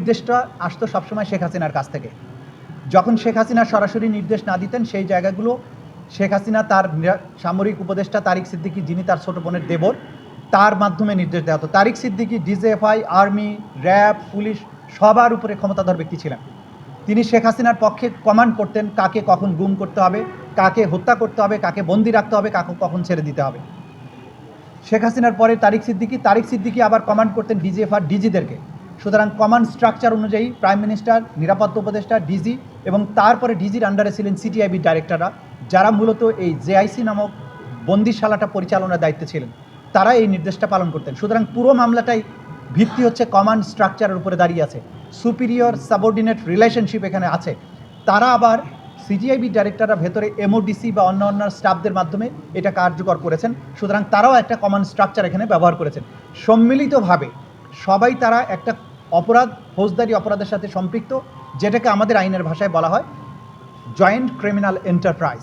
নির্দেশটা আসতো সবসময় শেখ হাসিনার কাছ থেকে। যখন শেখ হাসিনা সরাসরি নির্দেশ না দিতেন, সেই জায়গাগুলো শেখ হাসিনা তার সামরিক উপদেষ্টা তারিক সিদ্দিকী, যিনি তার ছোট বোনের দেবর, তার মাধ্যমে নির্দেশ দেওয়া হতো। Tarique Siddique DGFI, army, RAB, police সবার উপরে ক্ষমতাধর ব্যক্তি ছিলেন। তিনি শেখ হাসিনার পক্ষে কমান্ড করতেন কাকে কখন গুম করতে হবে, কাকে হত্যা করতে হবে, কাকে বন্দি রাখতে হবে, কাকে কখন ছেড়ে দিতে হবে। শেখ হাসিনার পরে তারিক সিদ্দিকী আবার কমান্ড করতেন ডিজিএফআর ডিজিদেরকে। সুতরাং কমান্ড স্ট্রাকচার অনুযায়ী প্রাইম মিনিস্টার, নিরাপত্তা উপদেষ্টা, ডিজি এবং তারপরে ডিজির আন্ডারে ছিলেন সিটিআইবি ডাইরেক্টররা, যারা মূলত এই জেআইসি নামক বন্দিশালাটা পরিচালনার দায়িত্বে ছিলেন। তারা এই নির্দেশটা পালন করতেন। সুতরাং পুরো মামলাটাই ভিত্তি হচ্ছে কমান্ড স্ট্রাকচারের উপরে দাঁড়িয়ে আছে। সুপিরিয়র সাবঅর্ডিনেট রিলেশনশিপ এখানে আছে। তারা আবার সিটিআইবি ডাইরেক্টররা ভেতরে এমওডিসি বা অন্য স্টাফদের মাধ্যমে এটা কার্যকর করেছেন। সুতরাং তারাও একটা কমন স্ট্রাকচার এখানে ব্যবহার করেছেন। সম্মিলিতভাবে সবাই তারা একটা অপরাধ, ফৌজদারি অপরাধের সাথে সম্পৃক্ত, যেটাকে আমাদের আইনের ভাষায় বলা হয় জয়েন্ট ক্রিমিনাল এন্টারপ্রাইজ।